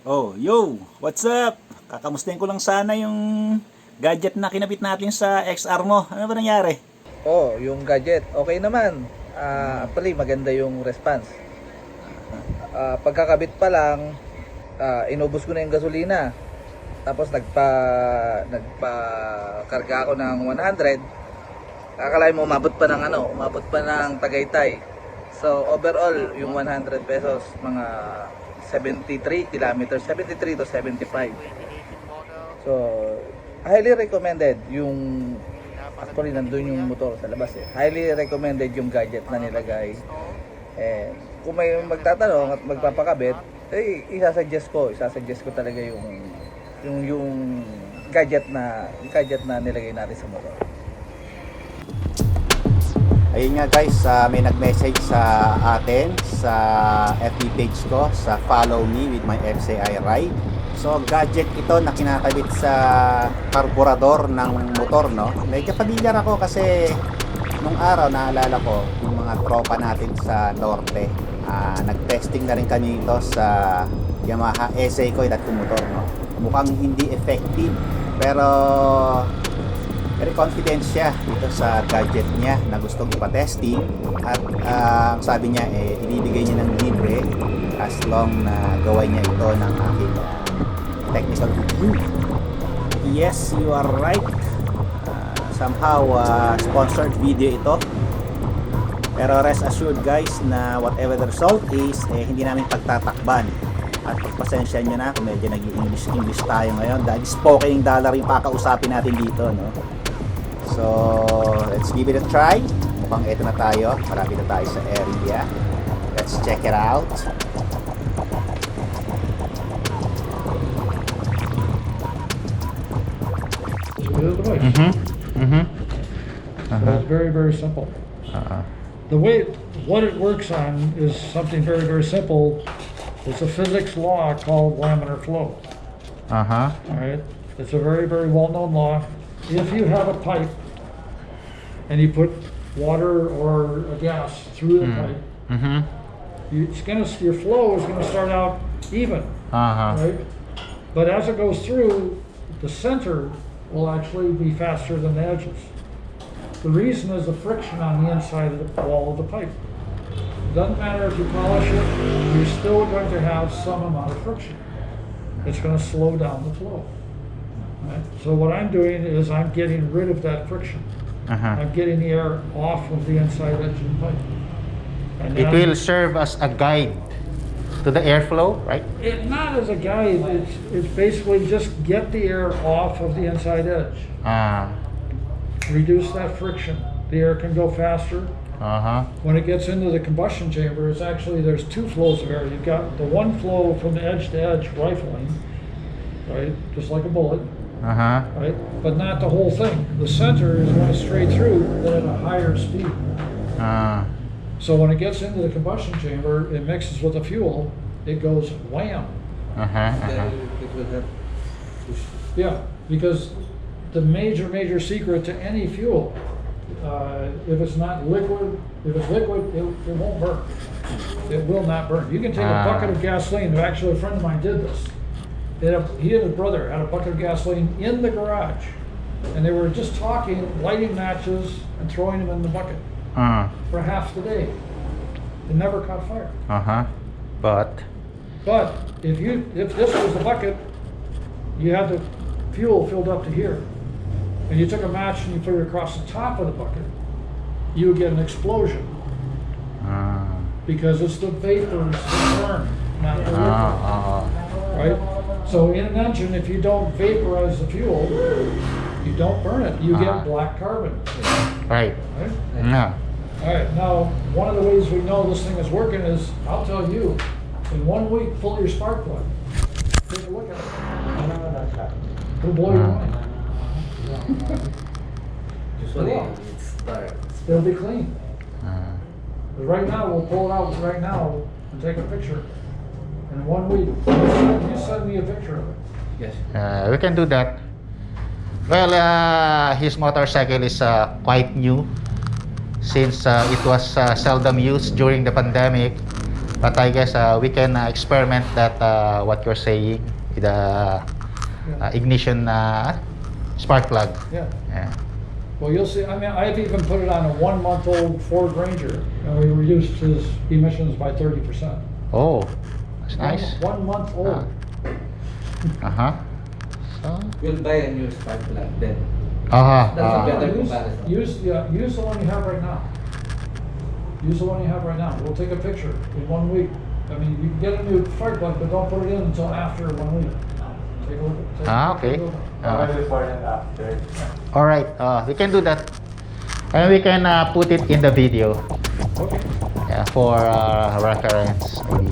Oh, yo! What's up? Kakamustahin ko lang sana yung gadget na kinabit natin sa XR mo. Ano ba nangyari? Oh, yung gadget, okay naman. Actually, maganda yung response. Pagkakabit pa lang, inubos ko na yung gasolina. Tapos nagpa-karga ako ng 100. Akalain mo umabot pa ng Tagaytay. So, overall, yung 100 pesos, mga 73 kilometers, 73 to 75. So, highly recommended yung, actually nandun yung motor sa labas eh. Highly recommended yung gadget na nilagay. Eh, kung may magtatanong at magpapakabit, eh isasuggest ko talaga yung gadget na nilagay natin sa motor. Ayun nga guys, may nag-message sa atin sa FB page ko sa Follow Me with my FCI Ride. So gadget ito na kinakabit sa karburador ng motor, no? Medyo familiar ako kasi nung araw naalala ko yung mga tropa natin sa Norte. Nag-testing na rin kami ito sa Yamaha SA ko at motor, no? Mukhang hindi effective pero very confident siya dito sa gadget niya na gustong ipatesting at sabi niya ibibigay niya ng libre as long na gawa niya ito ng aking technical review. Yes, you are right. Somehow sponsored video ito, pero rest assured guys na whatever the result is, hindi namin pagtatakban at pagpasensya nyo na kung medyo nag-English tayo ngayon dahil spoken dollar yung kakausapin natin dito, no? So, let's give it a try. Mukhang ito na tayo. Marami na tayo sa area. Let's check it out. So it's very, very simple. The way, what it works on is something very, very simple. It's a physics law called laminar flow. All right? It's a very, very well-known law. If you have a pipe and you put water or a gas through the pipe, your flow is going to start out even, right? But as it goes through, the center will actually be faster than the edges. The reason is the friction on the inside of the wall of the pipe. Doesn't matter if you polish it, you're still going to have some amount of friction. It's going to slow down the flow. Right? So what I'm doing is I'm getting rid of that friction. I'm getting the air off of the inside edge of the pipe. And It will serve as a guide to the airflow, right? Not as a guide, it's basically just get the air off of the inside edge. Reduce that friction. The air can go faster. When it gets into the combustion chamber, it's actually, there's two flows of air. You've got the one flow from the edge to edge rifling, right? Just like a bullet. Right? But not the whole thing. The center is going straight through, but at a higher speed. So when it gets into the combustion chamber, it mixes with the fuel, it goes wham. Yeah, because the major secret to any fuel, if it's not liquid, if it's liquid, it won't burn. It will not burn. You can take a bucket of gasoline. Actually, a friend of mine did this. He and his brother had a bucket of gasoline in the garage, and they were just talking, lighting matches, and throwing them in the bucket for half the day. It never caught fire. But if this was the bucket, you had the fuel filled up to here, and you took a match and you put it across the top of the bucket, you would get an explosion because it's the vapors that burn, not the liquid. Right? So in an engine, if you don't vaporize the fuel, you don't burn it. You get black carbon. right. Right? All right. Now, one of the ways we know this thing is working is, I'll tell you, in 1 week, pull your spark plug. Take a look at it. It'll blow your mind. It's dark. It'll be clean. But right now, we'll pull it out right now and take a picture. In 1 week, you send me a picture of it. Yes. We can do that. Well, his motorcycle is quite new since it was seldom used during the pandemic. But I guess we can experiment that what you're saying with the ignition spark plug. Yeah. Yeah. Well, you'll see. I mean, I've even put it on a 1-month-old Ford Ranger, and we reduced his emissions by 30%. Oh, that's nice. 1 month old. Uh-huh. So, We'll buy a new spark plug then. uh-huh. That's a better Use, comparison. use the one you have right now. Use the one you have right now. We'll take a picture in 1 week. I mean, you can get a new spark plug, but don't put it in until after 1 week. Take a look. Okay. Take a look. Before and after. All right, we can do that. And we can put it in the video. Okay. Yeah, for reference. Maybe.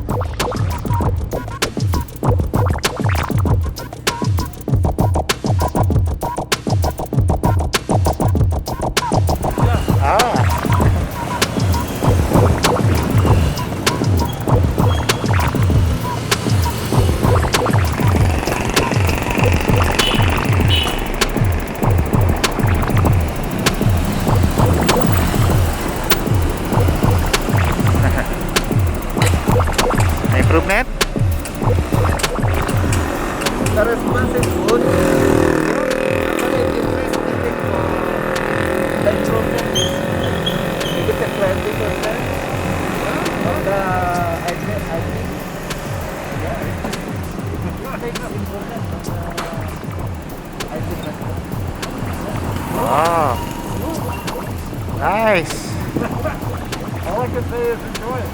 Improvement? The response is good. Actually, the interesting thing for the improvement is maybe 20% of the idling. Yeah. Takes improvement of the idling response. Oh, nice. All I can say is enjoy it.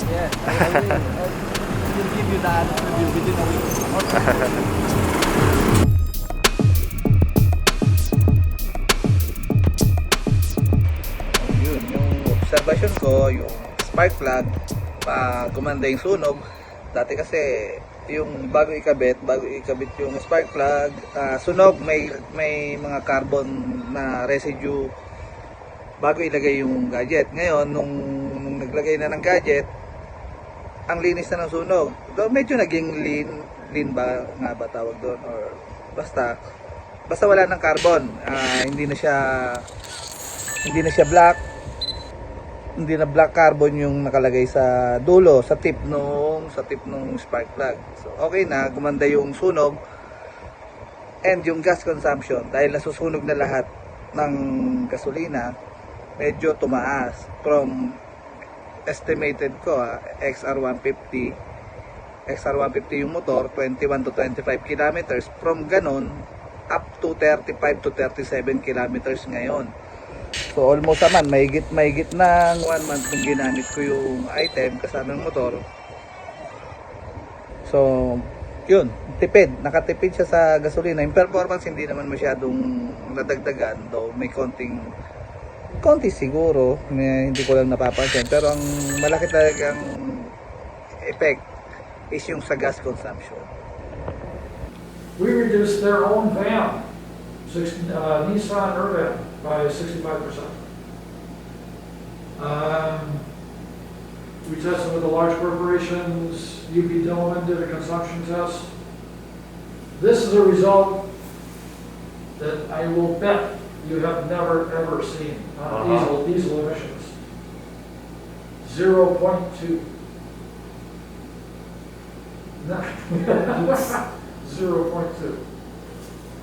Yeah, I will give you that review within a week. Yun, yung observation ko, yung spark plug, pag gumanda yung sunog, dati kasi yung bago ikabit yung spark plug, sunog, may mga carbon na residue bago ilagay yung gadget. Ngayon, nung naglagay na ng gadget, ang linis na ng sunog. Though medyo naging lean ba nga ba tawag doon, or basta wala ng carbon. Hindi na siya black. Hindi na black carbon yung nakalagay sa dulo, sa tip nung spark plug. So okay na, gumanda yung sunog and yung gas consumption dahil nasusunog na lahat ng gasolina, medyo tumaas from estimated ko XR150 yung motor 21 to 25 kilometers, from ganon up to 35 to 37 kilometers ngayon. So almost naman mahigit ng 1 month kung ginamit ko yung item kasama ng motor. So yun, nakatipid siya sa gasolina. Yung performance hindi naman masyadong nadagdagan, though may konti siguro, hindi ko lang napapansin, pero ang malaki talagang effect is yung sa gas consumption. We reduced their own van, Nissan Urban, by 65%. We tested with the large corporations. UP Dillman did a consumption test. This is a result that I will bet you have never ever seen on diesel emissions. 0.2. 0.2.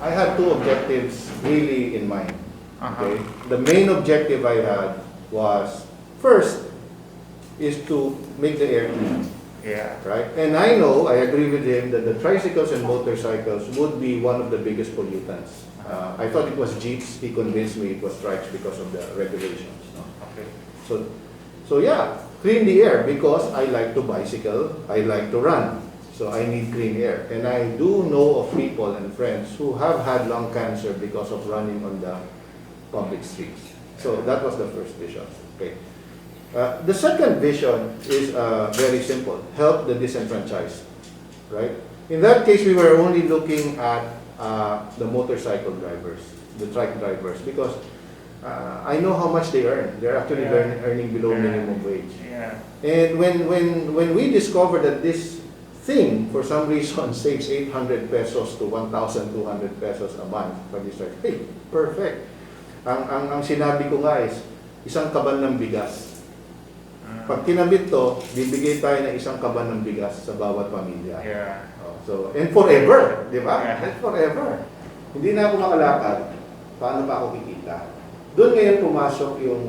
I had two objectives really in mind. Okay? The main objective I had was, first, is to make the air clean. Yeah. Right? And I know, I agree with him, that the tricycles and motorcycles would be one of the biggest pollutants. I thought it was Jeeps. He convinced me it was trikes because of the regulations. No? Okay. So yeah, clean the air, because I like to bicycle, I like to run. So I need clean air. And I do know of people and friends who have had lung cancer because of running on the public streets. So that was the first vision. Okay. The second vision is very simple: help the disenfranchised. Right? In that case, we were only looking at the motorcycle drivers, the trike drivers, because I know how much they earn. They're actually earning below minimum wage. Yeah. And when we discovered that this thing, for some reason, saves 800 pesos to 1,200 pesos a month for this trike, hey, perfect. Ang sinabi ko nga is, isang kaban ng bigas. Pag kinabit to, bibigay tayo ng isang kaban ng bigas sa bawat pamilya. Yeah. So, and forever, di ba? And forever. Hindi na ako makalakad, paano pa ako kikita? Doon ngayon pumasok yung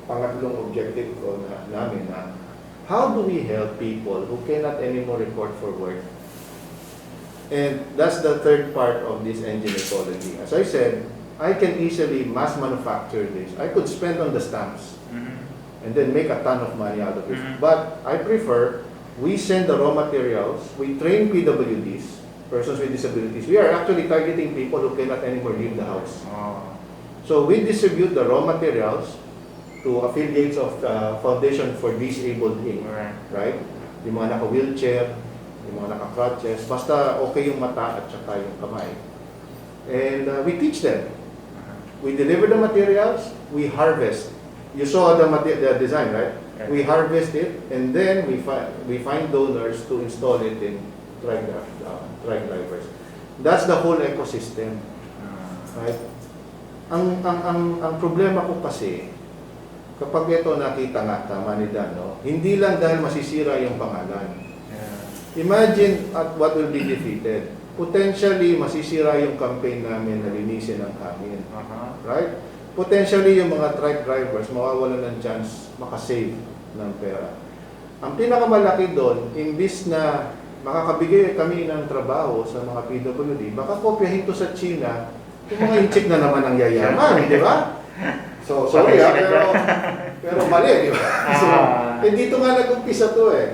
pangatlong objective ko namin na how do we help people who cannot anymore report for work? And that's the third part of this engine ecology. As I said, I can easily mass manufacture this. I could spend on the stamps and then make a ton of money out of it. But I prefer we send the raw materials, we train PWDs, persons with disabilities. We are actually targeting people who cannot anymore leave the house. So we distribute the raw materials to affiliates of Foundation for Disabled Inc. Right? Yung mga naka-wheelchair, yung mga naka-crutches, basta okay yung mata at saka yung kamay. And we teach them. We deliver the materials, we harvest. You saw the design, right? We harvest it, and then we find donors to install it in truck drivers. That's the whole ecosystem. Right? Ang problema ko kasi, kapag ito nakita nga, tama ni Dan, no? Hindi lang dahil masisira yung pangalan. Imagine at what will be defeated. Potentially, masisira yung campaign namin na linisin ang hangin. Right? Potentially, yung mga truck drivers mawawalan ng chance makasave ng pera. Ang pinakamalaki doon, imbis na makakabigay kami ng trabaho sa mga PWD, baka kopyahin to sa China, yung mga inchik na naman ang yayaman, di ba? So, sorry pero mali, di ba? So, dito nga nag-umpisa to eh.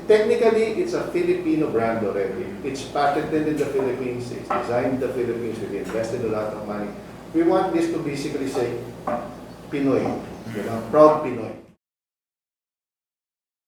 Technically, it's a Filipino brand already. It's patented in the Philippines. It's designed in the Philippines. We invested a lot of money. We want this to basically say, Pinoy. You know, proud Pinoy.